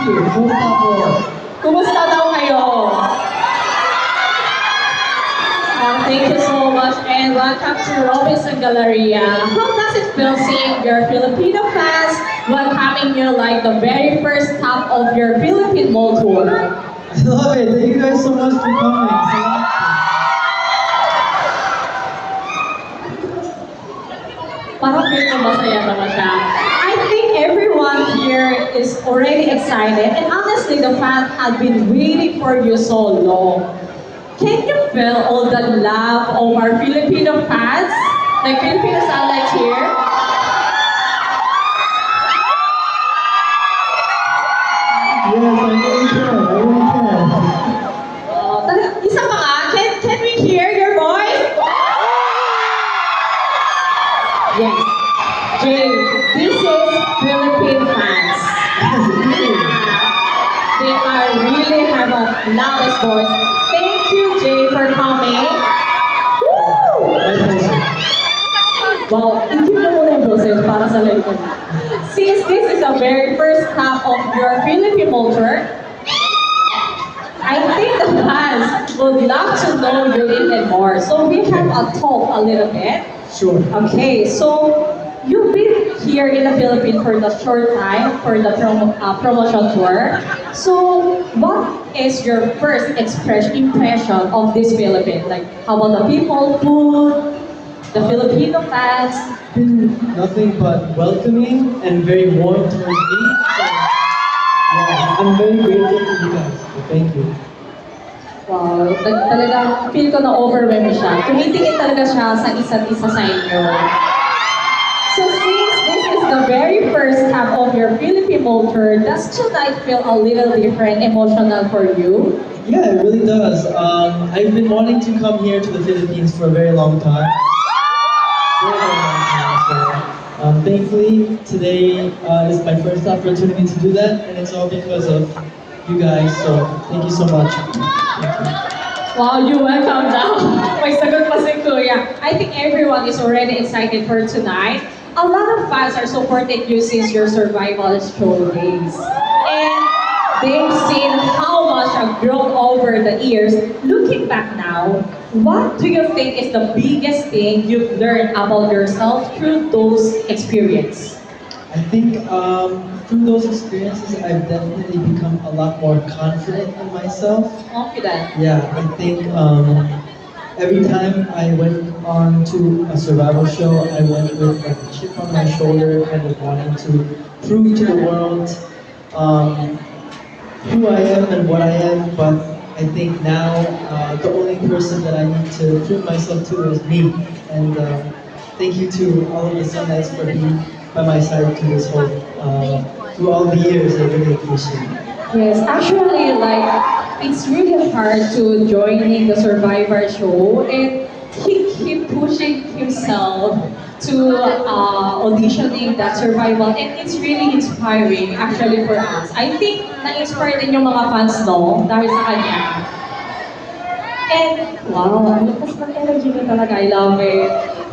you. Kumusta po? Kumusta daw kayo? Thank you so much and welcome to Robinson Galleria. How does it feel seeing your Filipino fans welcoming you like the very first stop of your Philippine Mall Tour? I love it. Thank you guys so much for coming. Salamat po. Parang feel ko masaya naman siya. I think everyone here is already excited and honestly the fans have been waiting for you so long. Can you feel all the love of our Filipino fans? Like Filipino satellites here? Yes, I really can. I really can. Isa pa nga, can we hear your voice? Yes. Jay, this is Philippine fans. They are really have a loudest voice. Thank you, Jay, for coming. Woo! My pleasure. Wow, hindi mo muna yung boses para sa live ko. Since this is the very first stop of your Philippine Mall Tour, I think the fans would love to know you even more. So we have a talk a little bit. Sure. Okay, so you've been here in the Philippines for the short time for the promotion tour. So what is your first impression of this Philippines? Like how about the people, food, the Filipino fans? Been nothing but welcoming and very warm towards me. So, yeah, I'm very grateful to you guys. So thank you. Wow, talagang feel ko na overwhelm siya. Tumitingin talaga siya sa isa't isa sa inyo. So since this is the very first stop of your Philippine Mall Tour, does tonight feel a little different, emotional for you? Yeah, it really does. I've been wanting to come here to the Philippines for a very long time. Very, very long time. So, thankfully, today is my first opportunity to do that, and it's all because of you guys. So, thank you so much. Thank you. Wow, you welcome daw. May sagot pa si Kuya. I think everyone is already excited for tonight. A lot of fans are supporting you since your survival show days. And they've seen how much you've grown over the years. Looking back now, what do you think is the biggest thing you've learned about yourself through those experiences? I think through those experiences, I've definitely become a lot more confident in myself. Confident. Yeah, I think every time I went on to a survival show, I went with like a chip on my shoulder, kind of wanting to prove to the world who I am and what I am. But I think now the only person that I need to prove myself to is me. And thank you to all of the Sunlights for being by my side through this whole, through all the years. I really appreciate it. Yes, actually, like, it's really hard to joining the Survivor show and he keep pushing himself to auditioning that survival and it's really inspiring actually for us. I think na-inspire din yung mga fans no dahil sa kanya. And wow, ang lakas ng energy niya talaga. I love it.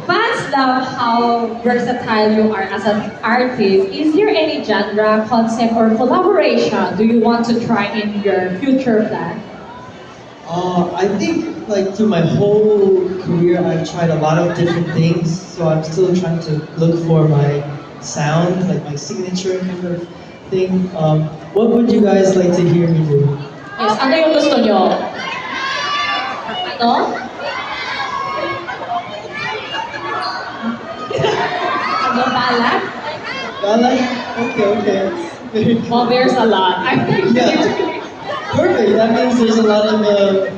Fans love how versatile you are as an artist. Is there any genre, concept, or collaboration do you want to try in your future plan? I think like through my whole career, I've tried a lot of different things. So I'm still trying to look for my sound, like my signature kind of thing. What would you guys like to hear me do? Yes, ano yung gusto nyo? Ano? Ano balak? Ballet? Okay, okay. Very Well, cool. there's a lot. I think Yeah. Perfect. That means there's a lot of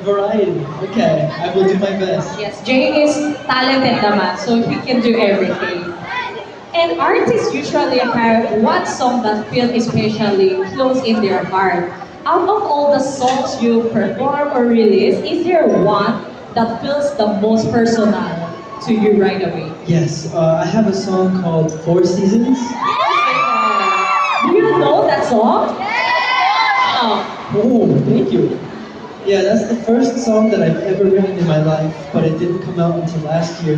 variety. Okay, I will do my best. yes, Jay is talented naman, so he can do everything. And artists usually have one song that feels especially close in their heart. Out of all the songs you perform or release, is there one that feels the most personal to you right away? Yes, I have a song called Four Seasons. Do you know that song? Oh, Oh, thank you. Yeah, that's the first song that I've ever written in my life, but it didn't come out until last year.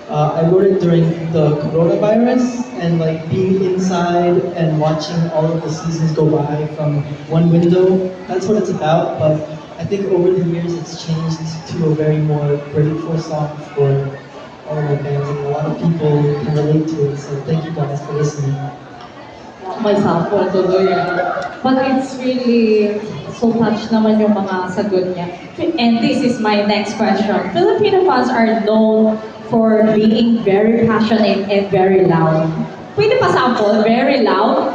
I wrote it during the coronavirus and like being inside and watching all of the seasons go by from one window. That's what it's about. But I think over the years it's changed to a very more grateful song for all of my fans, and a lot of people can relate to it. So thank you guys for listening. Myself also do But it's really so touched naman yung mga sagot niya. And this is my next question. Filipino fans are known for being very passionate and very loud. Pwede pa sample? Very loud?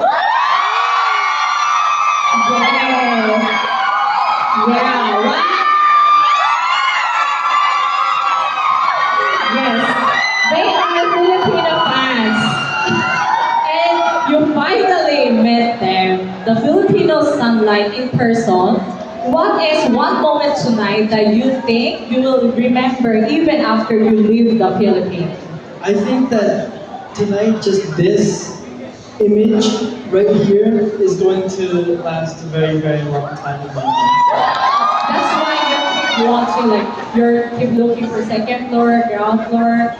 Yes. Yeah. What? Yes. They are Filipino fans. And you finally met them, the Filipino sunlight in person. What is one moment tonight that you think you will remember even after you leave the Philippines? I think that tonight, just this image right here is going to last a very, very long time in my life. That's why you keep watching, like you're keep looking for second floor, ground floor.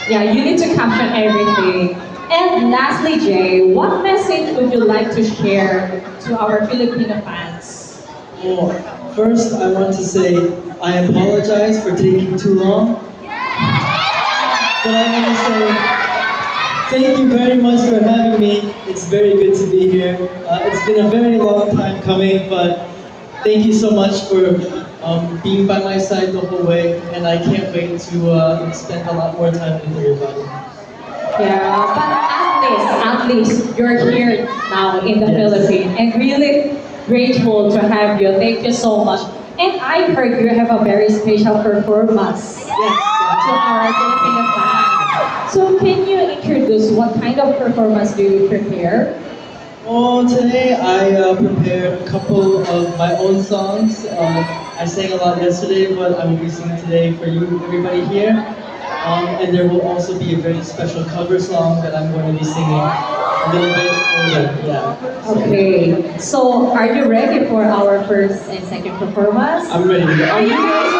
Yeah, you need to capture everything. And lastly, Jay, what message would you like to share to our Filipino fans? Well, first, I want to say I apologize for taking too long. But I want to say thank you very much for having me. It's very good to be here. It's been a very long time coming, but thank you so much for being by my side the whole way. And I can't wait to spend a lot more time with everybody. Yeah, but at least you're here now in the Yes. Philippines and really grateful to have you. Thank you so much. And I heard you have a very special performance Yes. to our Filipino fans. So can you introduce what kind of performance do you prepare? Well, today I prepared a couple of my own songs. I sang a lot yesterday, but I will be singing today for you, everybody here. And there will also be a very special cover song that I'm going to be singing a little bit later. Yeah. Okay, so are you ready for our first and second performance? I'm ready. Are you guys